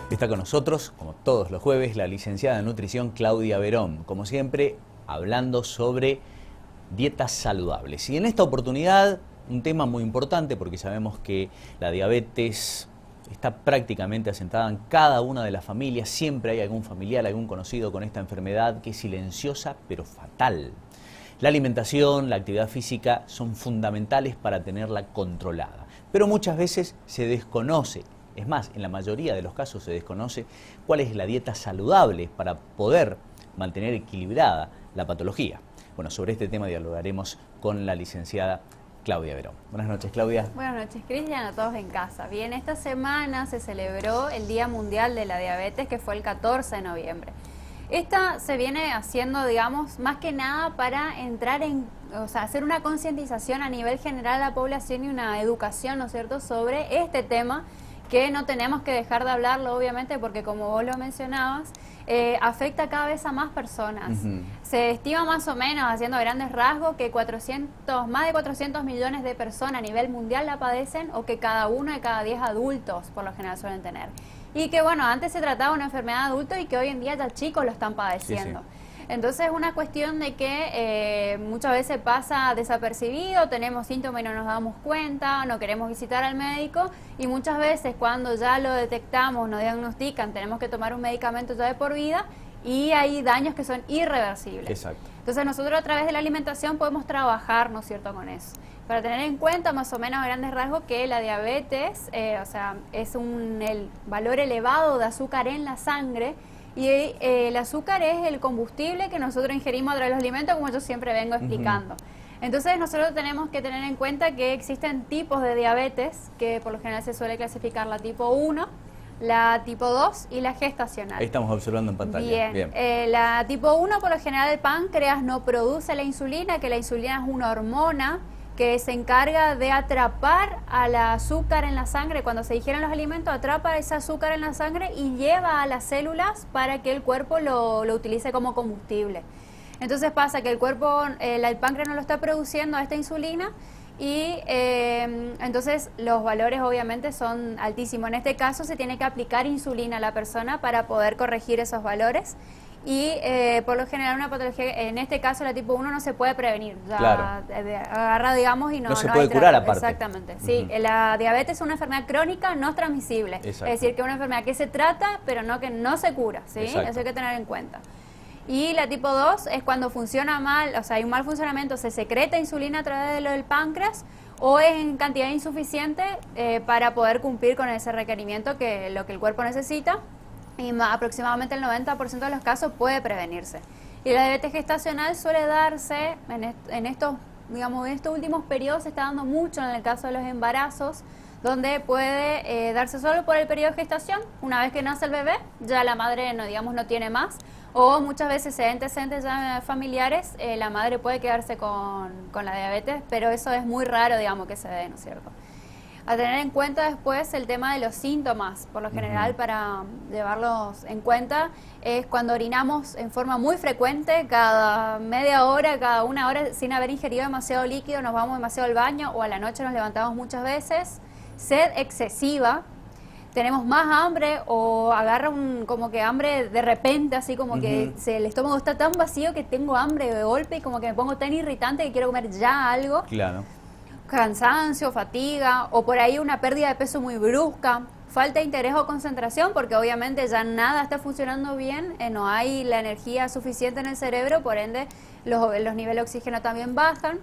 Está con nosotros, como todos los jueves, la licenciada en nutrición Claudia Verón, como siempre, hablando sobre dietas saludables. Y en esta oportunidad, un tema muy importante porque sabemos que la diabetes está prácticamente asentada en cada una de las familias. Siempre hay algún familiar, algún conocido con esta enfermedad que es silenciosa pero fatal. La alimentación, la actividad física son fundamentales para tenerla controlada, pero muchas veces se desconoce. Es más, en la mayoría de los casos se desconoce cuál es la dieta saludable para poder mantener equilibrada la patología. Bueno, sobre este tema dialogaremos con la licenciada Claudia Verón. Buenas noches, Claudia. Buenas noches, Cristian, a todos en casa. Bien, esta semana se celebró el Día Mundial de la Diabetes, que fue el 14 de noviembre. Esta se viene haciendo, digamos, más que nada para entrar en, hacer una concientización a nivel general a la población y una educación, ¿no es cierto?, sobre este tema, que no tenemos que dejar de hablarlo, obviamente, porque como vos lo mencionabas, afecta cada vez a más personas. Se estima más o menos, haciendo grandes rasgos, que más de 400 millones de personas a nivel mundial la padecen, o que cada uno de cada 10 adultos por lo general suelen tener. Y que bueno, antes se trataba de una enfermedad de adultos y que hoy en día ya chicos lo están padeciendo. Sí, sí. Entonces es una cuestión de que muchas veces pasa desapercibido, tenemos síntomas y no nos damos cuenta, no queremos visitar al médico, y muchas veces cuando ya lo detectamos, nos diagnostican, tenemos que tomar un medicamento ya de por vida y hay daños que son irreversibles. Exacto. Entonces nosotros a través de la alimentación podemos trabajar, ¿no es cierto?, con eso. Para tener en cuenta más o menos a grandes rasgos que la diabetes, es el valor elevado de azúcar en la sangre. Y el azúcar es el combustible que nosotros ingerimos a través de los alimentos, como yo siempre vengo explicando. Entonces nosotros tenemos que tener en cuenta que existen tipos de diabetes, que por lo general se suele clasificar la tipo 1, la tipo 2 y la gestacional. Ahí estamos observando en pantalla. Bien. La tipo 1, por lo general, el páncreas no produce la insulina, que la insulina es una hormona que se encarga de atrapar al azúcar en la sangre. Cuando se digieren los alimentos, atrapa ese azúcar en la sangre y lleva a las células para que el cuerpo lo utilice como combustible. Entonces pasa que el cuerpo, el páncreas no lo está produciendo a esta insulina y entonces los valores obviamente son altísimos. En este caso se tiene que aplicar insulina a la persona para poder corregir esos valores. Y por lo general una patología, en este caso la tipo 1 no se puede prevenir, ya claro. Agarra, digamos, y no se puede curar aparte. Exactamente, sí. La diabetes es una enfermedad crónica no transmisible. Exacto. Es decir, que es una enfermedad que se trata, pero no que no se cura, ¿sí? Exacto. Eso hay que tener en cuenta. Y la tipo 2 es cuando funciona mal, o sea, hay un mal funcionamiento, se secreta insulina a través de lo del páncreas, o en cantidad insuficiente para poder cumplir con ese requerimiento que lo que el cuerpo necesita. Y aproximadamente el 90% de los casos puede prevenirse. Y la diabetes gestacional suele darse en estos últimos periodos, se está dando mucho en el caso de los embarazos, donde puede darse solo por el periodo de gestación. Una vez que nace el bebé, ya la madre no tiene más, o muchas veces se antecedentes ya familiares, la madre puede quedarse con la diabetes, pero eso es muy raro, digamos, que se dé, ¿no es cierto? A tener en cuenta después el tema de los síntomas, por lo general para llevarlos en cuenta, es cuando orinamos en forma muy frecuente, cada media hora, cada una hora, sin haber ingerido demasiado líquido, nos vamos demasiado al baño o a la noche nos levantamos muchas veces, sed excesiva, tenemos más hambre o agarra como que hambre de repente, así como que el estómago está tan vacío que tengo hambre de golpe y como que me pongo tan irritante que quiero comer ya algo. Claro. Cansancio, fatiga, o por ahí una pérdida de peso muy brusca, falta de interés o concentración, porque obviamente ya nada está funcionando bien, no hay la energía suficiente en el cerebro, por ende los niveles de oxígeno también bajan.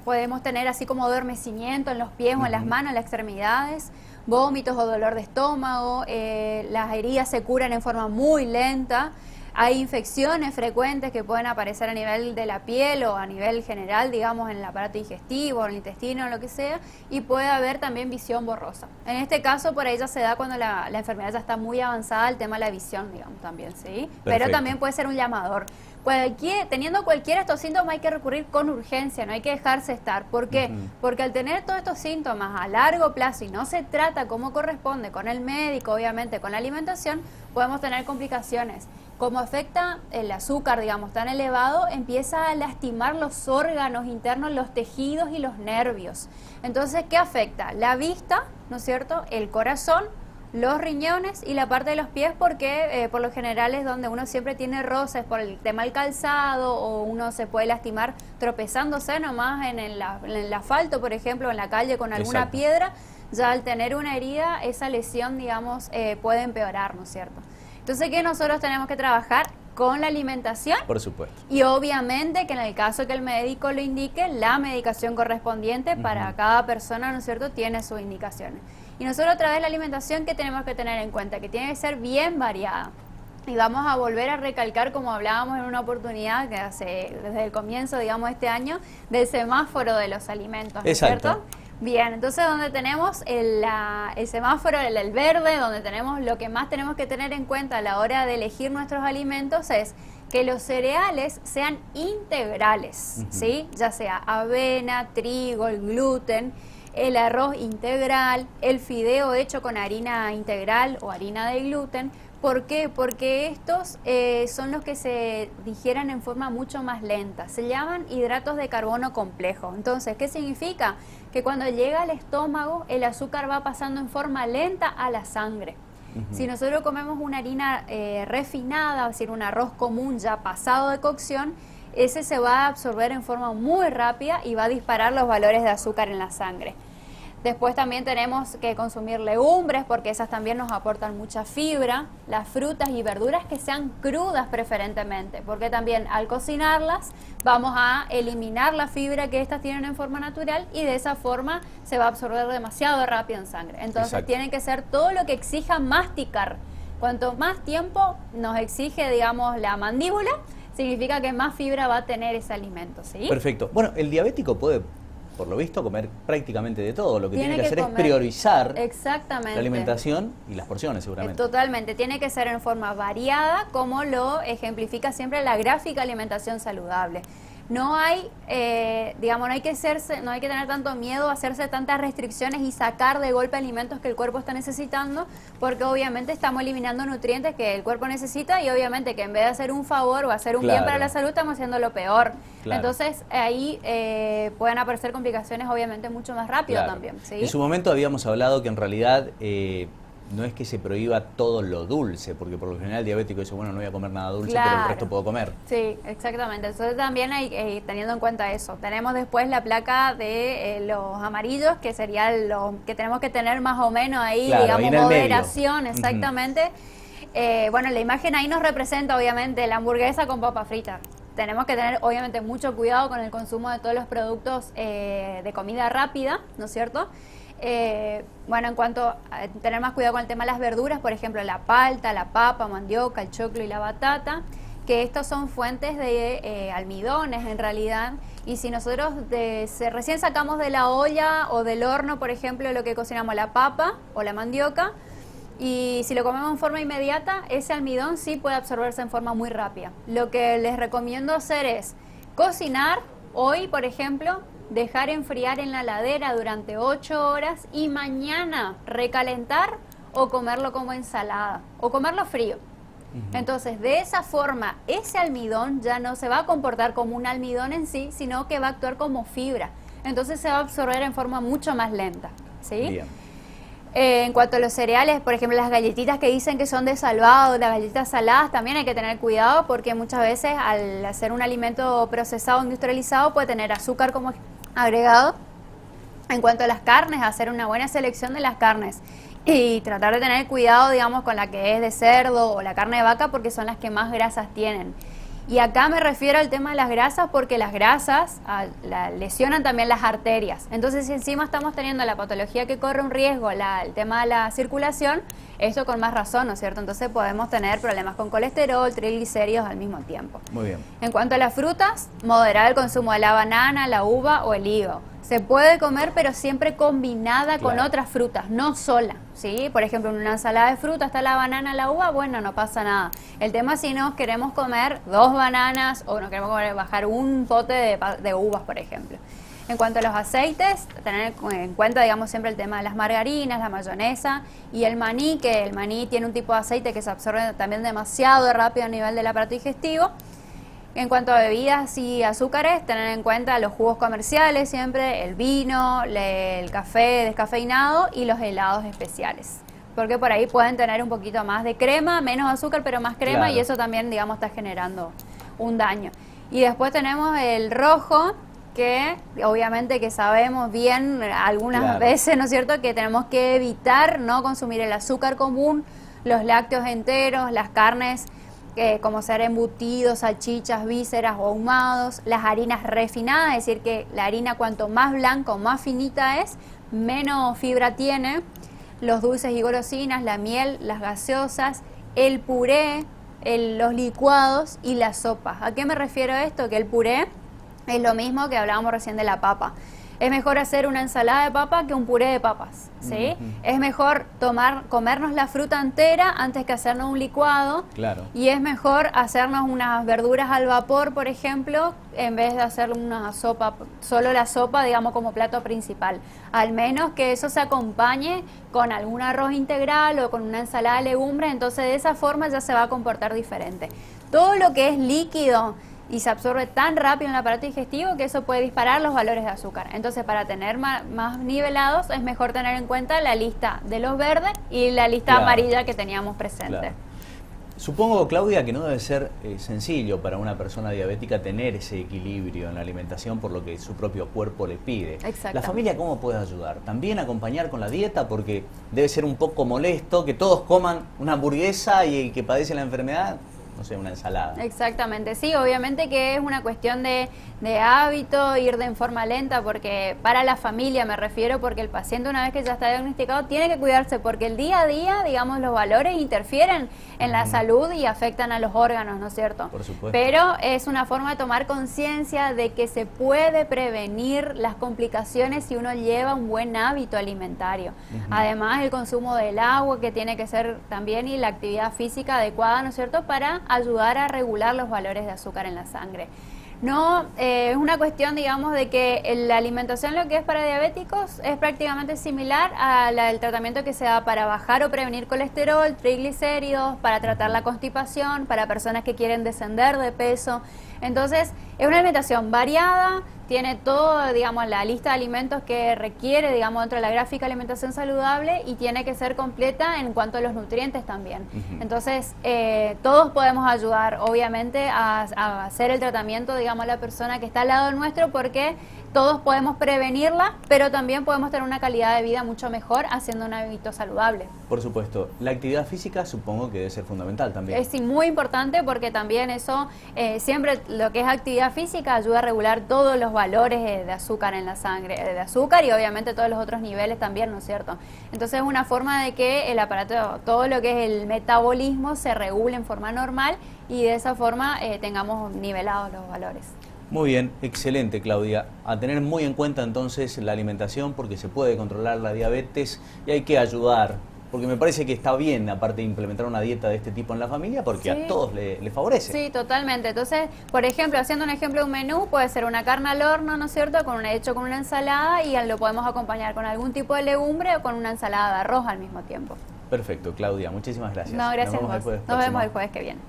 Podemos tener así como adormecimiento en los pies o en las manos, en las extremidades, vómitos o dolor de estómago, las heridas se curan en forma muy lenta. Hay infecciones frecuentes que pueden aparecer a nivel de la piel o a nivel general, digamos, en el aparato digestivo, en el intestino, lo que sea, y puede haber también visión borrosa. En este caso, por ahí ya se da cuando la enfermedad ya está muy avanzada, el tema de la visión, digamos, también, ¿sí? Perfecto. Pero también puede ser un llamador. Teniendo cualquiera de estos síntomas hay que recurrir con urgencia, no hay que dejarse estar. ¿Por qué? Porque al tener todos estos síntomas a largo plazo y no se trata como corresponde con el médico, obviamente con la alimentación, podemos tener complicaciones Como afecta el azúcar, digamos, tan elevado, empieza a lastimar los órganos internos, los tejidos y los nervios. Entonces, ¿qué afecta? La vista, ¿no es cierto?, el corazón, los riñones y la parte de los pies, porque por lo general es donde uno siempre tiene roces por el tema del calzado, o uno se puede lastimar tropezándose nomás en el asfalto, por ejemplo, en la calle con alguna piedra. Ya al tener una herida, esa lesión, digamos, puede empeorar, ¿no es cierto? Entonces, ¿qué nosotros tenemos que trabajar? Con la alimentación. Por supuesto. Y obviamente que en el caso que el médico lo indique, la medicación correspondiente para cada persona, ¿no es cierto?, tiene sus indicaciones. Y nosotros a través de la alimentación, ¿qué tenemos que tener en cuenta? Que tiene que ser bien variada. Y vamos a volver a recalcar, como hablábamos en una oportunidad que desde el comienzo, digamos, de este año, del semáforo de los alimentos, ¿no es cierto? Bien, entonces donde tenemos el semáforo, el verde, donde tenemos lo que más tenemos que tener en cuenta a la hora de elegir nuestros alimentos es que los cereales sean integrales, ¿sí? Ya sea avena, trigo, el gluten, el arroz integral, el fideo hecho con harina integral o harina de gluten. ¿Por qué? Porque estos son los que se digieren en forma mucho más lenta. Se llaman hidratos de carbono complejo. Entonces, ¿qué significa? Que cuando llega al estómago, el azúcar va pasando en forma lenta a la sangre. Si nosotros comemos una harina refinada, es decir, un arroz común ya pasado de cocción, ese se va a absorber en forma muy rápida y va a disparar los valores de azúcar en la sangre. Después también tenemos que consumir legumbres, porque esas también nos aportan mucha fibra. Las frutas y verduras que sean crudas preferentemente, porque también al cocinarlas vamos a eliminar la fibra que estas tienen en forma natural y de esa forma se va a absorber demasiado rápido en sangre. Entonces tienen que ser todo lo que exija masticar. Cuanto más tiempo nos exige, digamos, la mandíbula, significa que más fibra va a tener ese alimento, ¿sí? Perfecto. Bueno, el diabético puede, por lo visto, comer prácticamente de todo. Lo que tiene que hacer es priorizar la alimentación y las porciones, seguramente. Totalmente. Tiene que ser en forma variada, como lo ejemplifica siempre la gráfica alimentación saludable. No hay, digamos, no hay que tener tanto miedo a hacerse tantas restricciones y sacar de golpe alimentos que el cuerpo está necesitando, porque obviamente estamos eliminando nutrientes que el cuerpo necesita y obviamente que en vez de hacer un favor o hacer un bien para la salud, estamos haciendo lo peor. Entonces ahí pueden aparecer complicaciones obviamente mucho más rápido también, ¿sí? En su momento habíamos hablado que en realidad no es que se prohíba todo lo dulce, porque por lo general el diabético dice, bueno, no voy a comer nada dulce, pero el resto puedo comer. Sí, exactamente. Entonces también hay, teniendo en cuenta eso, tenemos después la placa de los amarillos, que serían los que tenemos que tener más o menos ahí, digamos, moderación, exactamente. Bueno, la imagen ahí nos representa obviamente la hamburguesa con papa frita. Tenemos que tener obviamente mucho cuidado con el consumo de todos los productos de comida rápida, ¿no es cierto? Bueno, en cuanto a tener más cuidado con el tema de las verduras, por ejemplo, la palta, la papa, mandioca, el choclo y la batata, que estos son fuentes de almidones en realidad, y si nosotros recién sacamos de la olla o del horno, por ejemplo, lo que cocinamos, la papa o la mandioca, y si lo comemos en forma inmediata, ese almidón sí puede absorberse en forma muy rápida. Lo que les recomiendo hacer es cocinar hoy, por ejemplo, dejar enfriar en la heladera durante 8 horas y mañana recalentar o comerlo como ensalada o comerlo frío. Entonces, de esa forma, ese almidón ya no se va a comportar como un almidón en sí, sino que va a actuar como fibra. Entonces se va a absorber en forma mucho más lenta, ¿sí? Bien. En cuanto a los cereales, por ejemplo, las galletitas que dicen que son de salvado, las galletas saladas, también hay que tener cuidado porque muchas veces al hacer un alimento procesado, industrializado, puede tener azúcar como agregado. En cuanto a las carnes, hacer una buena selección de las carnes y tratar de tener cuidado, digamos, con la que es de cerdo o la carne de vaca porque son las que más grasas tienen. Y acá me refiero al tema de las grasas porque las grasas lesionan también las arterias. Entonces, si encima estamos teniendo la patología que corre un riesgo, el tema de la circulación, esto con más razón, ¿no es cierto? Entonces podemos tener problemas con colesterol, triglicéridos al mismo tiempo. Muy bien. En cuanto a las frutas, moderar el consumo de la banana, la uva o el higo. Se puede comer, pero siempre combinada con otras frutas, no sola, ¿sí? Por ejemplo, en una ensalada de fruta está la banana, la uva, bueno, no pasa nada. El tema es si nos queremos comer 2 bananas o nos queremos bajar un pote de uvas, por ejemplo. En cuanto a los aceites, tener en cuenta, digamos, siempre el tema de las margarinas, la mayonesa y el maní, que el maní tiene un tipo de aceite que se absorbe también demasiado rápido a nivel del aparato digestivo. En cuanto a bebidas y azúcares, tener en cuenta los jugos comerciales siempre, el vino, el café descafeinado y los helados especiales. Porque por ahí pueden tener un poquito más de crema, menos azúcar, pero más crema, claro. Y eso también, digamos, está generando un daño. Y después tenemos el rojo, que obviamente que sabemos bien algunas claro. veces, ¿no es cierto?, que tenemos que evitar no consumir el azúcar común, los lácteos enteros, las carnes, como ser embutidos, salchichas, vísceras o ahumados, las harinas refinadas, es decir, que la harina cuanto más blanca o más finita es, menos fibra tiene, los dulces y golosinas, la miel, las gaseosas, el puré, los licuados y las sopas. ¿A qué me refiero a esto? Que el puré es lo mismo que hablábamos recién de la papa. Es mejor hacer una ensalada de papa que un puré de papas, ¿sí? Es mejor comernos la fruta entera antes que hacernos un licuado. Claro. Y es mejor hacernos unas verduras al vapor, por ejemplo, en vez de hacer una sopa, solo la sopa, digamos, como plato principal. Al menos que eso se acompañe con algún arroz integral o con una ensalada de legumbres, entonces de esa forma ya se va a comportar diferente. Todo lo que es líquido y se absorbe tan rápido en el aparato digestivo que eso puede disparar los valores de azúcar. Entonces, para tener más nivelados, es mejor tener en cuenta la lista de los verdes y la lista claro. amarilla que teníamos presente. Claro. Supongo, Claudia, que no debe ser sencillo para una persona diabética tener ese equilibrio en la alimentación por lo que su propio cuerpo le pide. ¿La familia cómo puede ayudar? ¿También acompañar con la dieta? Porque debe ser un poco molesto que todos coman una hamburguesa y el que padece la enfermedad, no sé, una ensalada. Exactamente, sí, obviamente que es una cuestión de hábito, ir de forma lenta, porque para la familia me refiero, porque el paciente una vez que ya está diagnosticado tiene que cuidarse, porque el día a día, digamos, los valores interfieren en la salud y afectan a los órganos, ¿no es cierto? Por supuesto. Pero es una forma de tomar conciencia de que se puede prevenir las complicaciones si uno lleva un buen hábito alimentario. Además, el consumo del agua, que tiene que ser también, y la actividad física adecuada, ¿no es cierto?, para ayudar a regular los valores de azúcar en la sangre. No, es una cuestión, digamos, de que la alimentación, lo que es para diabéticos, es prácticamente similar al tratamiento que se da para bajar o prevenir colesterol, triglicéridos, para tratar la constipación, para personas que quieren descender de peso. Entonces, es una alimentación variada, tiene todo, digamos, la lista de alimentos que requiere, digamos, dentro de la gráfica de alimentación saludable, y tiene que ser completa en cuanto a los nutrientes también. Entonces, todos podemos ayudar, obviamente, a hacer el tratamiento, digamos, a la persona que está al lado nuestro, porque todos podemos prevenirla, pero también podemos tener una calidad de vida mucho mejor haciendo un hábito saludable. Por supuesto. La actividad física supongo que debe ser fundamental también. Es muy importante, porque también eso, siempre lo que es actividad física ayuda a regular todos los valores de azúcar en la sangre, de azúcar y obviamente todos los otros niveles también, ¿no es cierto? Entonces es una forma de que el aparato, todo lo que es el metabolismo se regule en forma normal, y de esa forma tengamos nivelados los valores. Muy bien, excelente, Claudia. A tener muy en cuenta entonces la alimentación, porque se puede controlar la diabetes y hay que ayudar, porque me parece que está bien, aparte de implementar una dieta de este tipo en la familia, porque sí, a todos le favorece. Sí, totalmente. Entonces, por ejemplo, haciendo un ejemplo de un menú, puede ser una carne al horno, ¿no es cierto?, hecho con una ensalada, y lo podemos acompañar con algún tipo de legumbre o con una ensalada de arroz al mismo tiempo. Perfecto, Claudia, muchísimas gracias. No, gracias a vos. Nos vemos el jueves que viene.